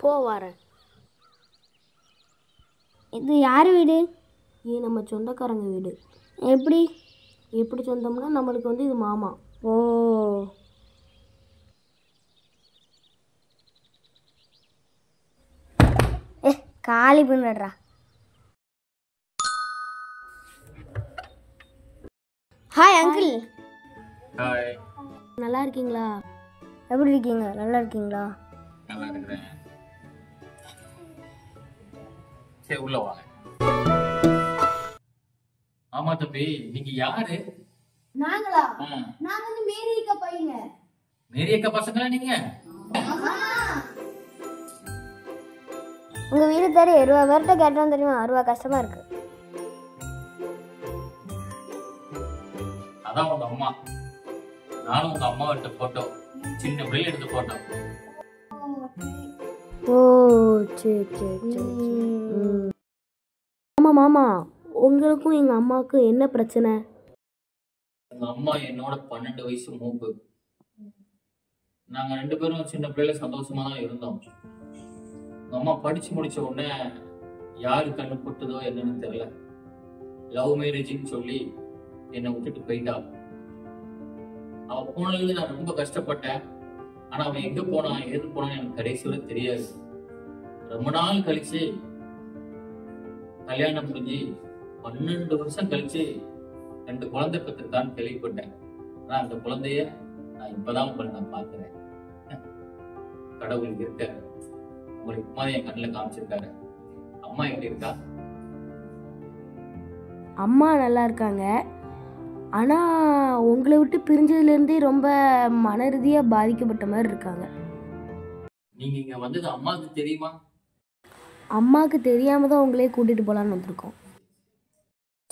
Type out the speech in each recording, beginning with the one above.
போ வரேன். இது யார் வீடு? இது நம்ம சொந்தக்காரங்க வீடு. எப்படி எப்படி சொந்தம்னா நம்மளுக்கு வந்து இது மாமா. ஓ காலி பண்ணுறா. Hi uncle. ஹாய். நல்லா இருக்கீங்களா? எப்படி இருக்கீங்க? நல்லா இருக்கீங்களா? நல்லா இருக்கிறேன். சரி உள்ள வாங்க. ஆமா தம்பி, நீங்க யாரு? நாங்களா? நாங்க வந்து மேரிக்கா பையங்க. மேரியக்கா பசங்களா நீங்க? உங்க வீடு தெரியும். 20 பேர்கிட்ட கேட்டோம் தெரியுமா? 60 கஷ்டமா இருக்கு. அதான் உங்க அம்மா. நானும் உங்க அம்மா எடுத்த போட்டோ, சின்ன பிள்ளை எடுத்த போட்டோ. ஓ சரி சரி சரி. ஆமாம் மாமா, உங்களுக்கும் எங்கள் அம்மாவுக்கும் என்ன பிரச்சனை? எங்க அம்மா என்னோட 12 வயசு மூப்பு. நாங்க 2 பேரும் சின்ன பிள்ளைல சந்தோஷமா தான் இருந்தோம். எங்க அம்மா படிச்சு முடிச்ச உடனே யாரு கண்ணு போட்டதோ என்னன்னு தெரியல, லவ் மேரேஜ்னு சொல்லி என்னை விட்டுட்டு போயிட்டா. அவ போனதுல நான் ரொம்ப கஷ்டப்பட்டேன். ஆனா அவன் எங்க போனா ஏது போனான்னு எனக்கு கடைசி வரை தெரியாது. ரொம்ப நாள் கழிச்சு கல்யாணம் முடிஞ்சு 12 வருஷம் கழிச்சு 2 குழந்தை பெற்றிருக்கான்னு கேள்விப்பட்டேன். ஆனா அந்த குழந்தைய நான் இப்பதான் உங்களை நான் பாக்குறேன். கடவுள் இருக்க உங்களுக்கு மாதிரி என் கண்ணில் காமிச்சிருக்காரு. அம்மா எப்படி இருக்கா? அம்மா நல்லா இருக்காங்க. ஆனால் உங்களை விட்டு பிரிஞ்சதுலேருந்தே ரொம்ப மன ரீதியாக பாதிக்கப்பட்ட மாதிரி இருக்காங்க. நீங்க இங்க வந்தது அம்மாவுக்கு தெரியுமா? அம்மாவுக்கு தெரியாமல் தான் உங்களே கூட்டிகிட்டு போகலான்னு வந்திருக்கோம்.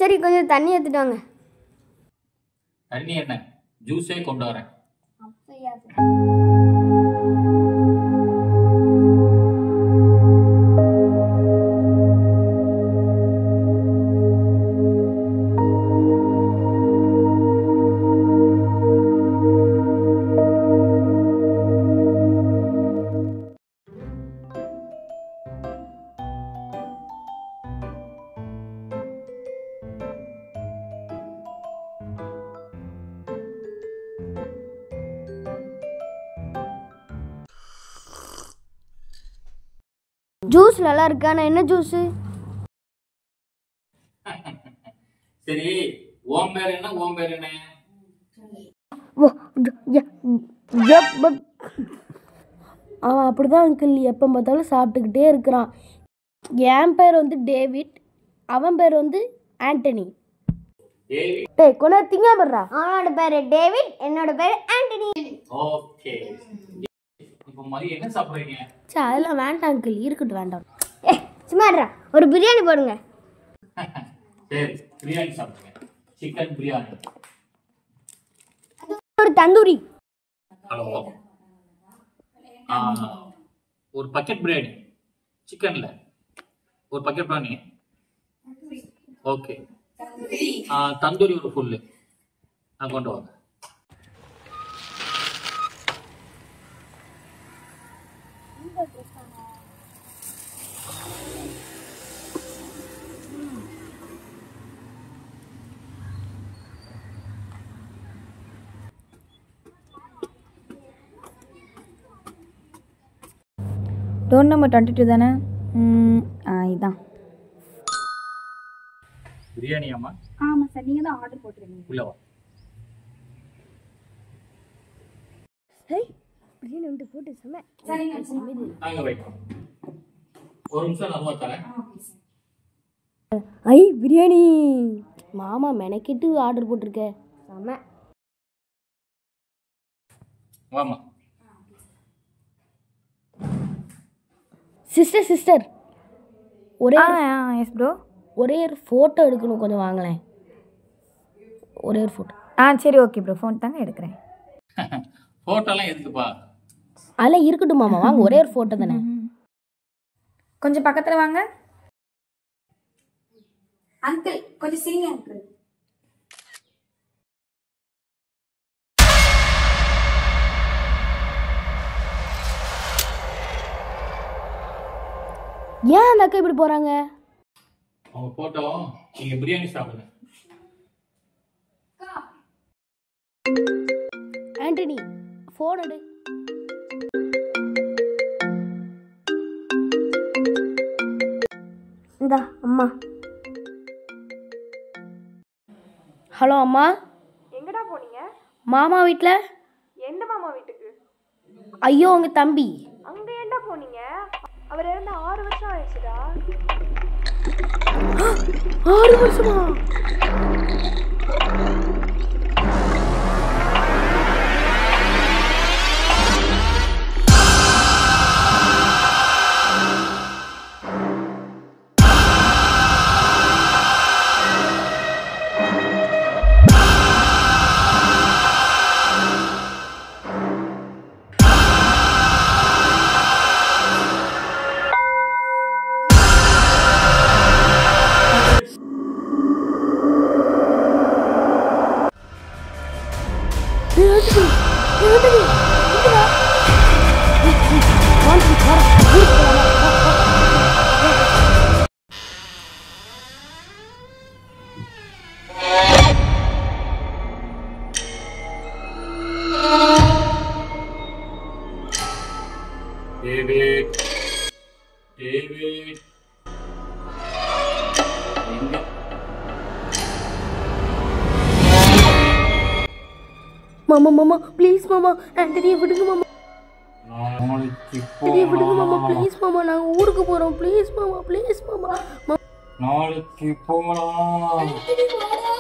சரி கொஞ்சம் தண்ணி எடுத்துட்டு வாங்க. தண்ணி என்ன, ஜூஸே கொண்டு வரேன். ஜூஸ் நல்லா இருக்கு. ஆனால் என்ன ஜூஸு? சரி, ஓம் பேர் என்ன? ஓம் பேர் என்ன? அவன் அப்படி தான் அங்கிள் எப்போ பார்த்தாலும் சாப்பிட்டுக்கிட்டே இருக்கிறான். என் பேர் வந்து டேவிட், அவன் பேர் வந்து ஆண்டனி. டேய் கொண்டா திங்காமறா. அவனோட பேரு டேவிட், என்னோட பேரு ஆண்டனி. ஓகே. இப்போ மதியம் என்ன சாப்பிடுறீங்க? சரி அதெல்லாம் வேண்டாம் அங்கிள், இருக்கட்டும் வேண்டாம். சும்மாடுறா, ஒரு பிரியாணி போடுங்க. சரி பிரியாணி சாப்பிடுங்க. சிக்கன் பிரியாணி. ஒரு தந்தூரி. ஹலோ. ஒரு பக்கெட் பிரியாணி சிக்கன்ல, ஒரு பக்கெட் பிரியாணி. ஓகே. தந்தூரி ஒரு ஃபுல்லு கொண்டு வாங்க. டோர் நம்பர் 22 தானே? இதான் பிரியாணியாமா? ஆமாம் சார், நீங்கள் தான் ஆர்டர் போட்டுருக்கீங்க. உள்ள வா. பிரியாணி வந்து போட்டு செம்ம. அங்க வைக்கிறோம். ஒரு நிமிஷம் நல்லா தரேன். ஐ பிரியாணி மாமா மெனக்கிட்டு ஆர்டர் போட்டிருக்க. செம்ம. வாமா. சிஸ்டர் ஒரே எஸ் ப்ரோ. ஒரே ஒரு ஃபோட்டோ எடுக்கணும், கொஞ்சம் வாங்களேன். ஒரே ஒரு ஃபோட்டோ. சரி ஓகே ப்ரோ, ஃபோன் தாங்க எடுக்கிறேன். ஃபோட்டோலாம் எதுக்குப்பா? அதெல்லாம் இருக்கட்டும் மாமா, வாங்க ஒரே ஒரு ஃபோட்டோ தானே. கொஞ்சம் பக்கத்தில் வாங்க. அங்கிள் கொஞ்சம் சீங்க அங்கிள். ஏன் அந்த அக்கா இப்படி போகிறாங்க? அவங்க போட்டோம், நீங்க பிரியாணி சாப்பிடுங்க. ஆண்டனி ஃபோன் எடு. இந்தா அம்மா. ஹலோ அம்மா. எங்கடா போனீங்க? மாமா வீட்டில். எந்த மாமா வீட்டுக்கு? ஐயோ உங்கள் தம்பி. அங்க ஏன்டா போனீங்க? அவர் இறந்து 6 வருஷம் ஆயிடுச்சுடா. 6 வருஷமா? டேவிட், டேவிட், எங்க? மாமா மாமா ப்ளீஸ் மாமா, ஆண்டனியை விடுங்க மாமா. நாளைக்கு ஆண்டனியை விடுங்க மாமா போலாம். ப்ளீஸ் மாமா, நாங்கள் ஊருக்கு போகிறோம் ப்ளீஸ் மாமா, ப்ளீஸ் மாமா. நாளைக்கு போலாம். ஆண்டனி வாடா.